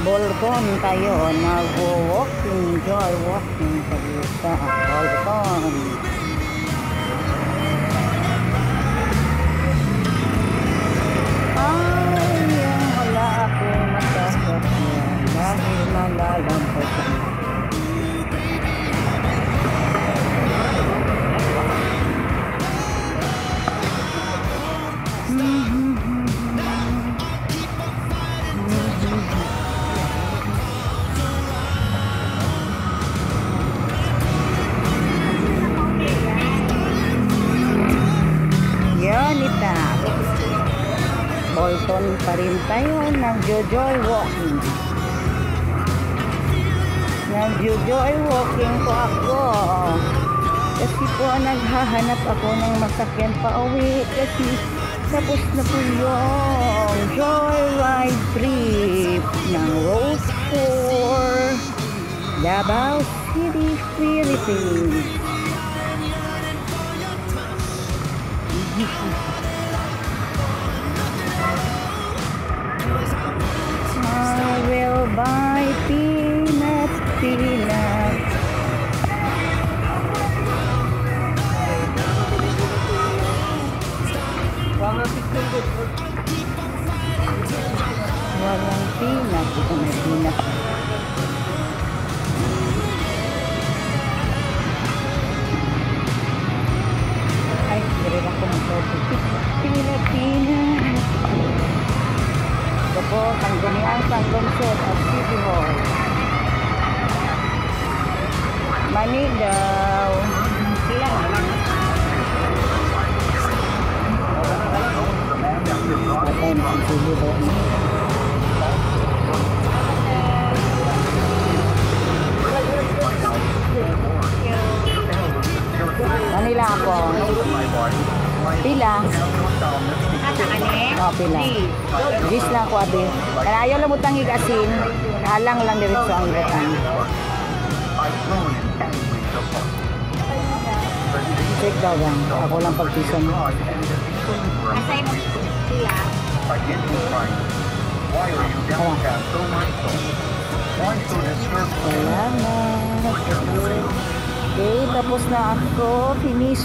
Bolton tayo, nag-walking, joy walking sa Bolton. Ay, wala akong masasakyan dahil malalampasan. Bolton pa rin tayo, nag-joy walking. Nag-joy walking po ako. Kasi po naghahanap ako ng masakyan pa uwi. Kasi tapos na po yung Joyride trip ng Road 4, Davao City, Philippines. I will buy peanuts. Walang peanut. Ito may peanut. Ay, hindi lang ko mag-photo. Peanut. Ito po, Sangguniang Panglungsod at City Hall. Manigaw. Sila lang. Patay na si City Hall. Manila ako. Pila? Oh, pila. Gis lang ko, abi. Kaya ayaw lang utang higasin. Halang lang diretso ang ibatan. Check daw lang. Ako lang pagpiso mo. Masay mo sila. Salamat. Okay, tapos na ako. Finish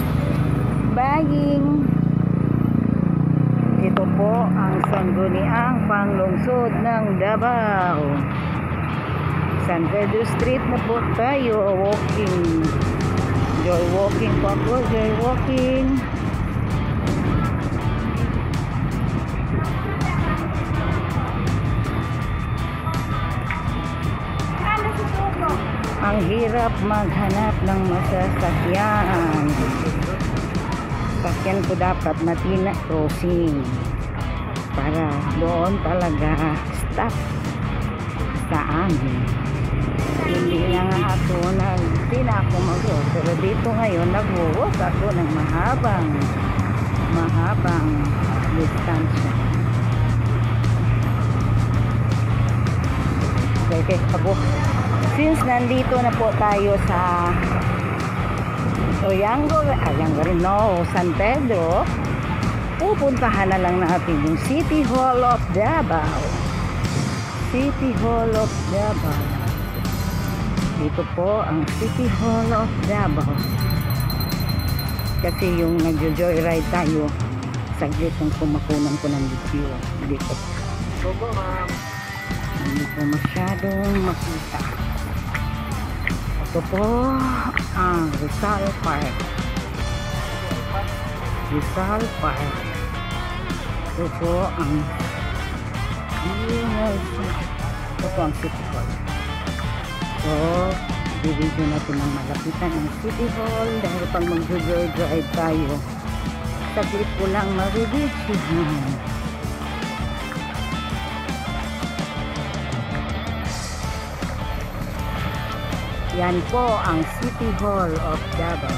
bagging. Ito po ang Sangguniang Panglungsod ng Davao. San Pedro Street na po tayo. Walking. Joy walking po ako. Joy walking. Ang hirap maghanap ng masasakyan. sasakyan ko dapat Matina Crossing para doon talaga stop sa amin. Hindi na nga ako hindi na ako mag-walk, pero dito ngayon nag-walk ako ng mahabang distansya. Okay, ako. Since nandito na po tayo sa San Pedro, pupuntahan na lang natin yung City Hall of Davao. City Hall of Davao. Dito po ang City Hall of Davao. Kasi yung nagjo-joyride tayo, saglit ang kumakunan ko ng video. Dito. Hindi po masyadong makita. Ito po ang Rizal Park. Rizal Park. Ito po ang City Hall. So, bibigyan natin ng malapitan ng City Hall dahil pag mag-drive tayo, saglit po lang maribitsyahan. Yan po ang City Hall of Davao.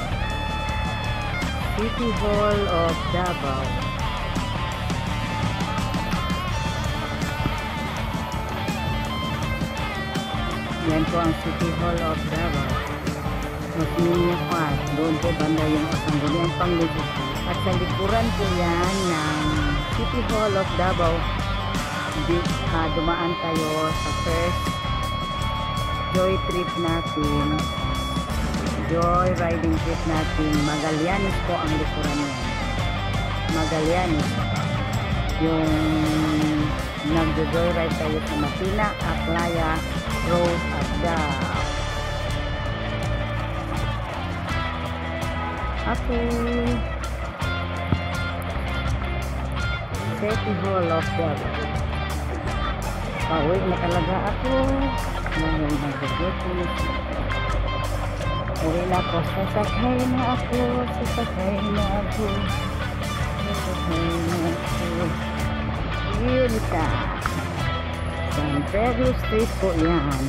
City Hall of Davao. Yan po ang City Hall of Davao. Mas mini park. Doon po banda yung kasangguniang Pangligid. At sa likuran po yan ng City Hall of Davao. Dumaan tayo sa first joy trip natin. Joy riding trip natin. Magallanes po ang likuran yan. Magallanes. Yung nagjo-joyride tayo sa Matina, Aklaya Road at Davao. Okay. City Hall of Davao. Pauwi na talaga ako. Ngayon mag-jogging. Uwi na ako. Sasakay na ako. Yun ka. San Pedro Street po yan.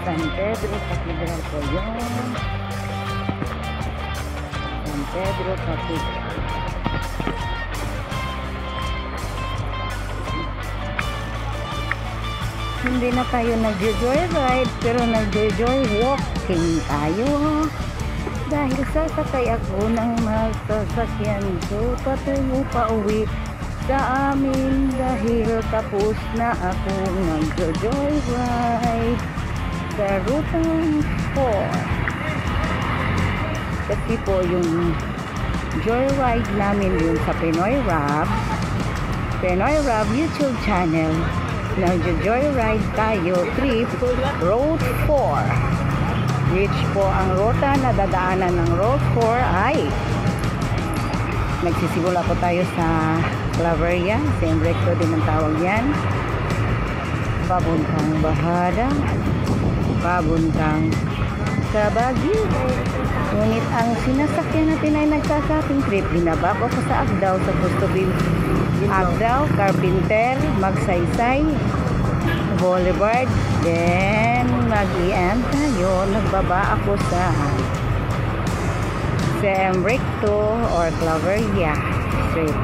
San Pedro Cathedral po yan. San Pedro Cathedral. Hindi na tayo nag-joyride pero nag-joy walking tayo. Dahil sasakay ako ng masasakyan ko patungo pa uwi sa amin dahil tapos na ako nag-joyride sa Rutang 4. Kasi po yung joyride namin yun sa Pinoy Rab YouTube channel. Nag-joyride tayo trip Road 4, which po ang ruta na dadaanan ng Road 4 ay nagsisimula po tayo sa Claveria, same recto din ang tawag yan, pabuntang Bahada, pabuntang sa Baguio. Ngunit ang sinasakyan natin ay nagsasaping trip. Binaba ko sa Agdao, sa Gusto Agdao, Carpenter, Magsaysay Boulevard, then mag-i-end tayo. Nagbaba ako sa Recto or Claveria Street.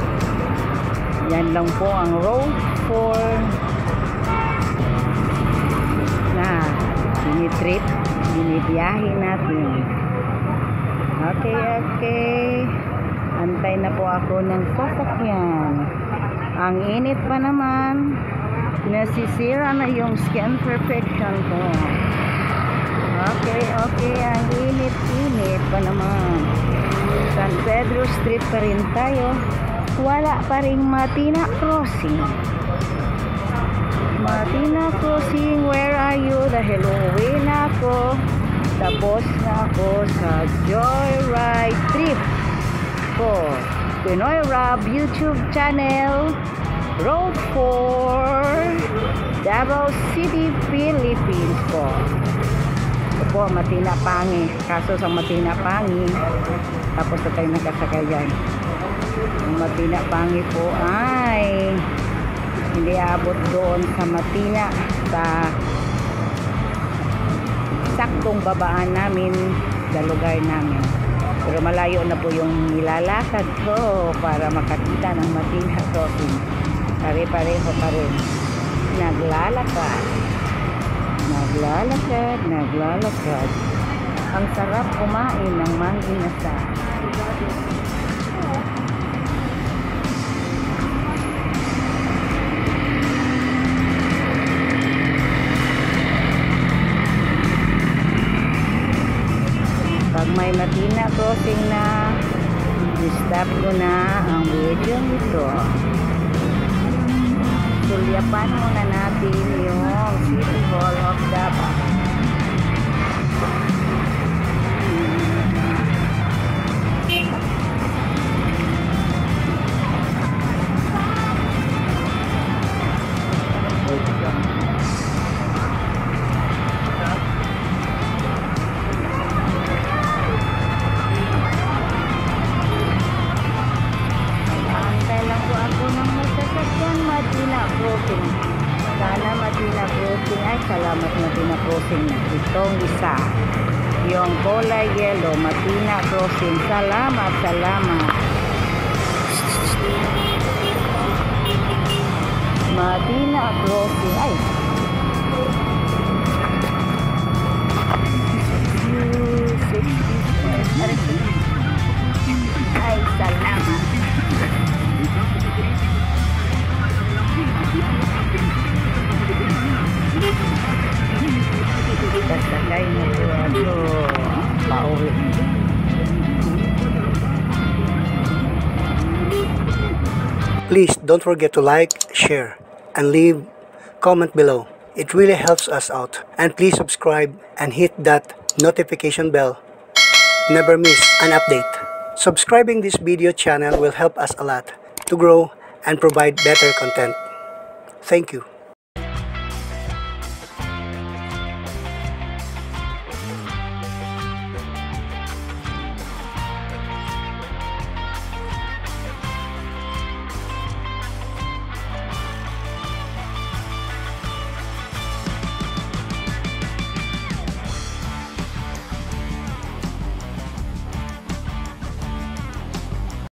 Yan lang po ang Road 4 na binitrip, binibiyahe natin. Okay. Antay na po ako ng sasakyan. Ang init pa naman. Nasisira na yung skin perfection ko. Okay. Ang init pa naman. San Pedro Street pa rin tayo. Wala pa rin Matina Crossing. Matina Crossing, where are you? Dahil uwi na ako. Tapos na ako sa joyride trip ko. Pinoy Rab YouTube channel, Road 4, Davao City, Philippines po. Ito po, Matina Pangi. Kaso sa Matina Pangi, tapos na tayo nakasakay dyan. Ang Matina Pangi po ay hindi abot doon sa Matina, sa saktong babaan namin sa lugar namin. Pero malayo na po yung nilalakad ko para makakita ng Matina Crossing. Pare-pareho pa rin. Naglalakad. Ang sarap kumain ng manginasa. Pag may Matina Crossing na, i-stop ko na ang video nito. Sulyapan muna natin yung City Hall of Davao. Antay lang po ako ng masasakyan Matina Crossing. Sana Matina Crossing ay salamat Matina Crossing. Itong isa. Yung kulay yellow Matina Crossing. Salamat. Matina Crossing. Ay. Ay, salamat. Sasakay na po ako. Pauwi. Please don't forget to like, share, and leave comment below. It really helps us out. And please subscribe and hit that notification bell. Never miss an update. Subscribing this video channel will help us a lot to grow and provide better content. Thank you.